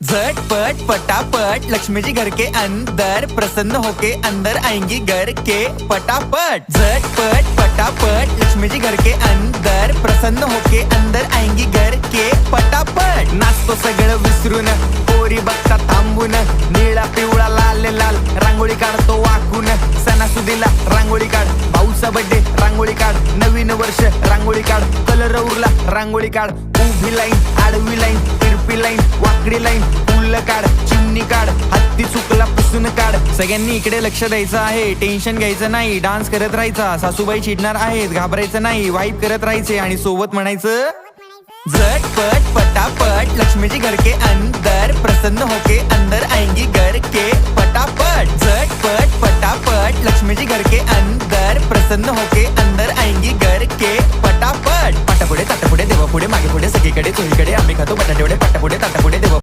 झटपट पटापट लक्ष्मी जी घर के अंदर प्रसन्न होके अंदर आएंगी घर के पटापट। झटपट पटापट लक्ष्मी जी घर के अंदर प्रसन्न होके अंदर आएंगी घर के पटापट। नाचतो सगळं विसरून पोरी बघता थांबून निळा पिवळा लाल लाल रांगोळी काढतो वाकून। सणासुदीला रांगोळी काढ, भाऊचा बर्थडे रांगोळी काढ, नवीन वर्ष रांगोळी काढ, कलर उरला रांगोळी काढ, उभी लाईन आडवी लाईन तिरपी लाईन वाकडी लाईन फुल काढ, चिमणी काढ, हत्ती चुकला पुसून काढ। सगळ्यांनी इकडे लक्ष द्यायचं आहे, टेन्शन घ्यायचं नाही, डान्स करत राहायचा। सासूबाई चिडणार आहेत, घाबरायचं नाही, वाईप करत राहायचे आणि सोबत म्हणायचं झटपट पटापट लक्ष्मी जी घर के अंदर प्रसन्न होके अंदर आएंगी घर के पटापट। झटपट पटापट लक्ष्मी जी घर के अंदर प्रसन्न होके अंदर आएंगी घर के पटापट। पाटापुढे ताटापुढे देवापुढे मागे पुढे सगळीकडे चोहीकडे आम्ही खातो बटाटेवडे पाटापुढे ताटापुढे देवा